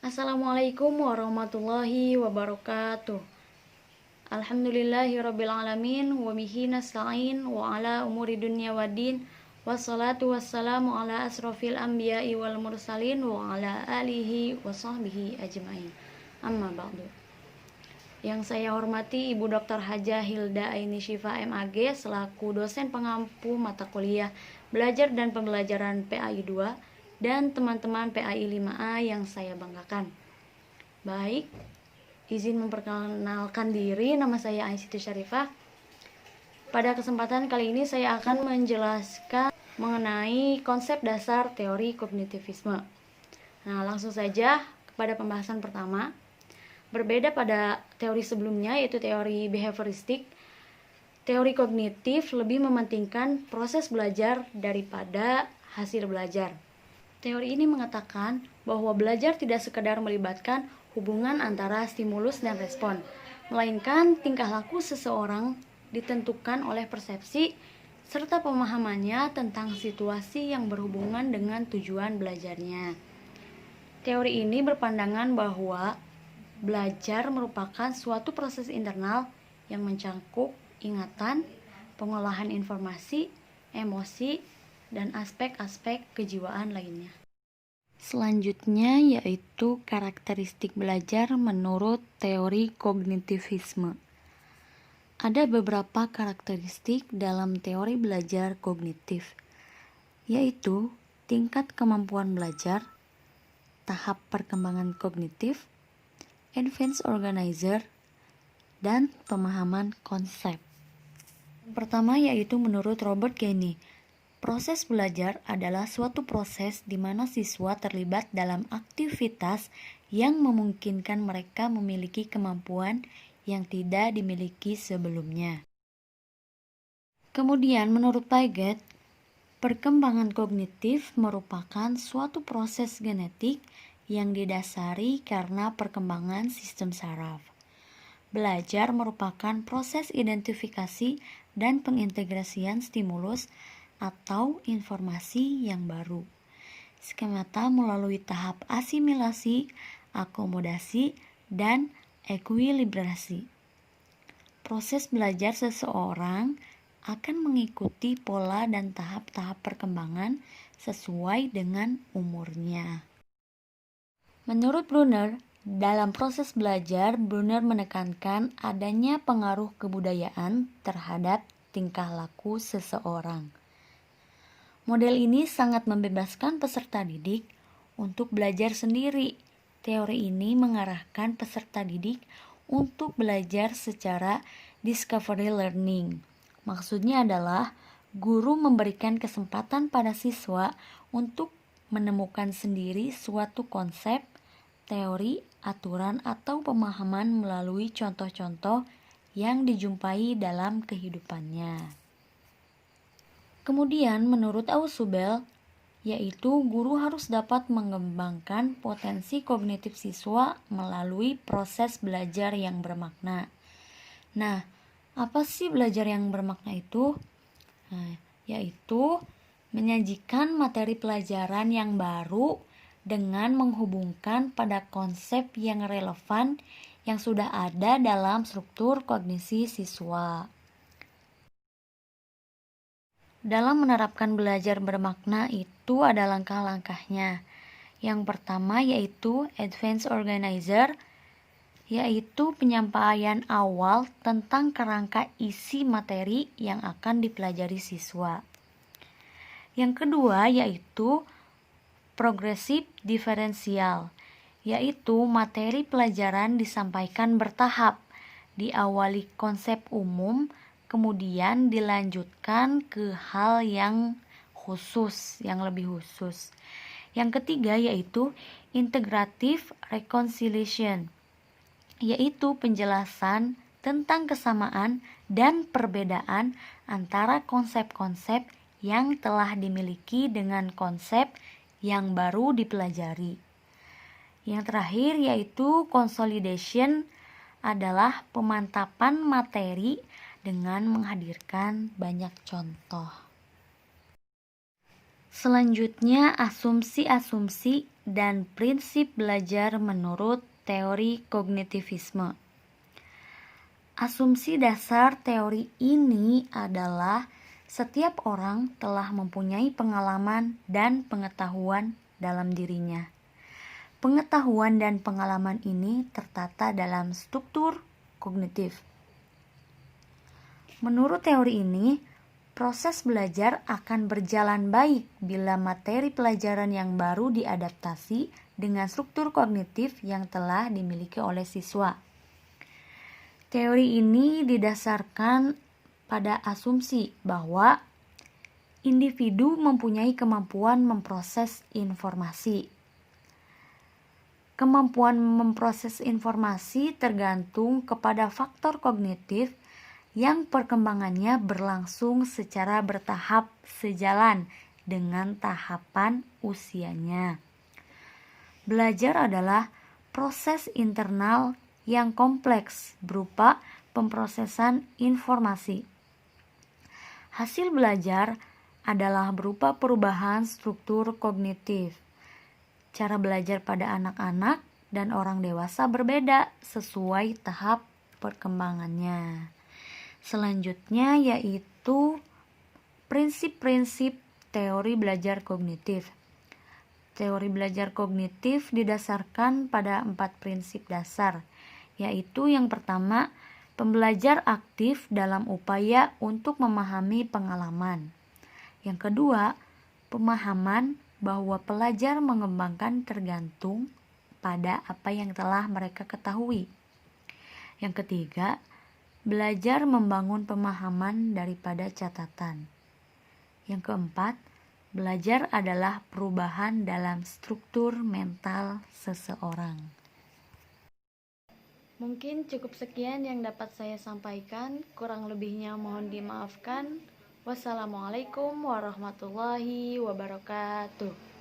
Assalamualaikum warahmatullahi wabarakatuh. Alhamdulillahirrabbilalamin. Wabihi nasta'in wa ala umuri dunya waddin. Wassalatu wassalamu ala asrofil anbiya'i wal mursalin wa ala alihi wa sahbihi ajma'in. Amma ba'du. Yang saya hormati Ibu Dr. Hajah Hilda Aini Syifa MAG selaku dosen pengampu mata kuliah Belajar dan Pembelajaran PAI 2 dan teman-teman PAI 5A yang saya banggakan. Baik, izin memperkenalkan diri, nama saya Aisyah Syarifah. Pada kesempatan kali ini saya akan menjelaskan mengenai konsep dasar teori kognitivisme. Nah, langsung saja kepada pembahasan pertama. Berbeda pada teori sebelumnya, yaitu teori behavioristik, teori kognitif lebih mementingkan proses belajar daripada hasil belajar. Teori ini mengatakan bahwa belajar tidak sekedar melibatkan hubungan antara stimulus dan respon, melainkan tingkah laku seseorang ditentukan oleh persepsi serta pemahamannya tentang situasi yang berhubungan dengan tujuan belajarnya. Teori ini berpandangan bahwa belajar merupakan suatu proses internal yang mencakup ingatan, pengolahan informasi, emosi, dan aspek-aspek kejiwaan lainnya. Selanjutnya yaitu karakteristik belajar menurut teori kognitivisme. Ada beberapa karakteristik dalam teori belajar kognitif, yaitu tingkat kemampuan belajar, tahap perkembangan kognitif, advanced organizer, dan pemahaman konsep. Pertama yaitu menurut Robert Gainey, proses belajar adalah suatu proses di mana siswa terlibat dalam aktivitas yang memungkinkan mereka memiliki kemampuan yang tidak dimiliki sebelumnya. Kemudian menurut Piaget, perkembangan kognitif merupakan suatu proses genetik yang didasari karena perkembangan sistem saraf. Belajar merupakan proses identifikasi dan pengintegrasian stimulus atau informasi yang baru, skemata melalui tahap asimilasi, akomodasi, dan ekuilibrasi. Proses belajar seseorang akan mengikuti pola dan tahap-tahap perkembangan sesuai dengan umurnya. Menurut Brunner, dalam proses belajar, Brunner menekankan adanya pengaruh kebudayaan terhadap tingkah laku seseorang. Model ini sangat membebaskan peserta didik untuk belajar sendiri. Teori ini mengarahkan peserta didik untuk belajar secara discovery learning. Maksudnya adalah guru memberikan kesempatan pada siswa untuk menemukan sendiri suatu konsep, teori, aturan, atau pemahaman melalui contoh-contoh yang dijumpai dalam kehidupannya. Kemudian menurut Ausubel, yaitu guru harus dapat mengembangkan potensi kognitif siswa melalui proses belajar yang bermakna. Nah, apa sih belajar yang bermakna itu? Yaitu menyajikan materi pelajaran yang baru dengan menghubungkan pada konsep yang relevan yang sudah ada dalam struktur kognisi siswa. Dalam menerapkan belajar bermakna itu ada langkah-langkahnya. Yang pertama yaitu advanced organizer, yaitu penyampaian awal tentang kerangka isi materi yang akan dipelajari siswa. Yang kedua yaitu progresif diferensial, yaitu materi pelajaran disampaikan bertahap, diawali konsep umum, kemudian dilanjutkan ke hal yang khusus, yang lebih khusus. Yang ketiga yaitu integrative reconciliation, yaitu penjelasan tentang kesamaan dan perbedaan antara konsep-konsep yang telah dimiliki dengan konsep yang baru dipelajari. Yang terakhir yaitu consolidation adalah pemantapan materi dengan menghadirkan banyak contoh. Selanjutnya asumsi-asumsi dan prinsip belajar menurut teori kognitivisme. Asumsi dasar teori ini adalah setiap orang telah mempunyai pengalaman dan pengetahuan dalam dirinya. Pengetahuan dan pengalaman ini tertata dalam struktur kognitif. Menurut teori ini, proses belajar akan berjalan baik bila materi pelajaran yang baru diadaptasi dengan struktur kognitif yang telah dimiliki oleh siswa. Teori ini didasarkan pada asumsi bahwa individu mempunyai kemampuan memproses informasi. Kemampuan memproses informasi tergantung kepada faktor kognitif yang perkembangannya berlangsung secara bertahap sejalan dengan tahapan usianya. Belajar adalah proses internal yang kompleks berupa pemrosesan informasi. Hasil belajar adalah berupa perubahan struktur kognitif. Cara belajar pada anak-anak dan orang dewasa berbeda sesuai tahap perkembangannya. Selanjutnya yaitu prinsip-prinsip teori belajar kognitif. Teori belajar kognitif didasarkan pada 4 prinsip dasar, yaitu yang pertama, pembelajar aktif dalam upaya untuk memahami pengalaman. Yang kedua, pemahaman bahwa pelajar mengembangkan tergantung pada apa yang telah mereka ketahui. Yang ketiga, belajar membangun pemahaman daripada catatan. Yang keempat, belajar adalah perubahan dalam struktur mental seseorang. Mungkin cukup sekian yang dapat saya sampaikan, kurang lebihnya mohon dimaafkan. Wassalamualaikum warahmatullahi wabarakatuh.